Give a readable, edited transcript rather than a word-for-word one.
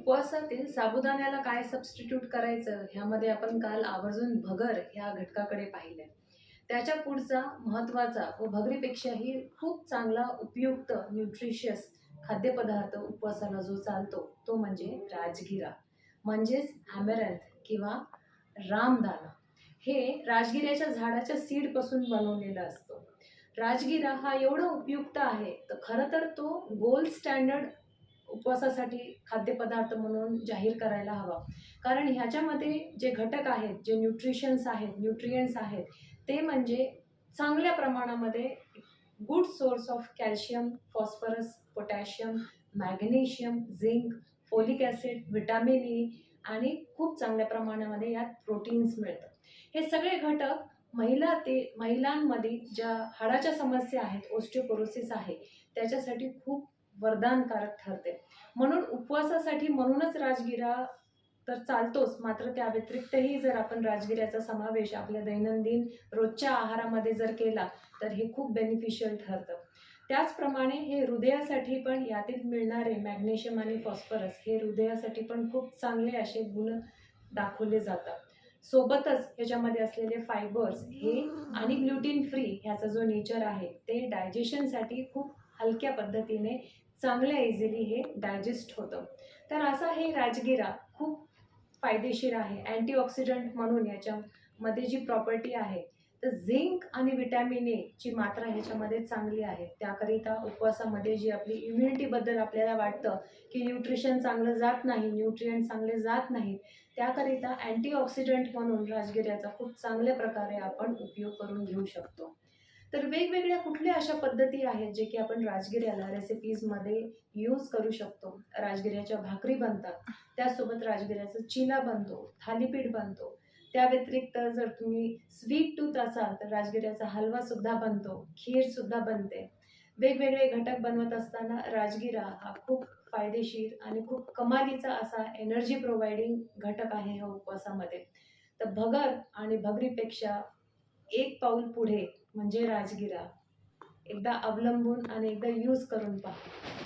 उपवासातील साबुदाण्याला काय सबस्टिट्यूट करायचं ह्यामध्ये आपण काल आवर्जून भगर ह्या घटकाकडे पाहिले. त्याच्या पुढचा महत्त्वाचा व भगरीपेक्षाही खूप चांगला उपयुक्त न्यूट्रिशियस खाद्यपदार्थ उपवासाला जो चालतो तो म्हणजे राजगिरा, म्हणजेच ॲमॅरंथ किंवा रामदाना. हे राजगिऱ्याच्या झाडाच्या सीडपासून बनवलेला असतो. राजगिरा हा एवढा उपयुक्त आहे तर खरं तर तो गोल्ड स्टँडर्ड उपवासासाठी खाद्यपदार्थ म्हणून जाहीर करायला हवा. कारण ह्याच्यामध्ये जे घटक आहेत, जे न्यूट्रिशन्स आहेत, न्यूट्रिएंट्स आहेत, ते म्हणजे चांगल्या प्रमाणामध्ये good source of calcium, phosphorus, potassium, magnesium, zinc, folic acid, vitamin E आणि खूप चांगल्या प्रमाणामध्ये यात प्रोटीन्स मिळतात. हे सगळे घटक महिलांमध्ये ज्या हाडाच्या समस्या आहेत, ऑस्टिओपोरोसिस आहे, त्याच्यासाठी खूप वरदानकारक ठरते. म्हणून उपवासासाठी म्हणूनच राजगिरा तर चालतोच, मात्र त्या व्यतिरिक्तही जर आपण राजगिऱ्याचा समावेश आपल्या दैनंदिन रोजच्या आहारामध्ये जर केला तर हे खूप बेनिफिशियल ठरतं. त्याचप्रमाणे हे हृदयासाठी पण यातील मिळणारे मॅग्नेशियम आणि फॉस्फरस हे हृदयासाठी पण खूप चांगले असे गुण दाखवले जातात. सोबतच ह्याच्यामध्ये असलेले फायबर्स हे आणि ग्लुटीन फ्री ह्याचा जो नेचर आहे ते डायजेशनसाठी खूप हलक्या पद्धतीने चांगल्या इझिली हे डायजेस्ट होतं. तर असा हे राजगिरा खूप फायदेशीर आहे. अँटीऑक्सिडंट म्हणून याच्यामध्ये जी प्रॉपर्टी आहे तर झिंक आणि व्हिटॅमिन ए ची मात्रा ह्याच्यामध्ये चांगली आहे. त्याकरिता उपवासामध्ये जी आपली इम्युनिटीबद्दल आपल्याला वाटतं की न्यूट्रिशन चांगलं जात नाही, न्यूट्रिएंट चांगले जात नाहीत, त्याकरिता अँटीऑक्सिडंट म्हणून राजगिऱ्याचा खूप चांगल्या प्रकारे आपण उपयोग करून घेऊ शकतो. तर वेगवेगळ्या कुठल्या अशा पद्धती आहेत जे की आपण राजगिऱ्याला रेसिपीजमध्ये यूज करू शकतो. राजगिऱ्याच्या भाकरी बनतात, त्यासोबत राजगिऱ्याचा चिला बनतो, थालीपीठ बनतो. त्या व्यतिरिक्त जर तुम्ही स्वीट टूथ असाल तर राजगिऱ्याचा हलवासुद्धा बनतो, खीरसुद्धा बनते. वेगवेगळे घटक बनवत असताना राजगिरा हा खूप फायदेशीर आणि खूप कमालीचा असा एनर्जी प्रोव्हाइडिंग घटक आहे ह्या उपवासामध्ये. तर भगर आणि भगरीपेक्षा एक पाऊल पुढे म्हणजे राजगिरा. एकदा अवलंबून आणि एकदा यूज करून पहा.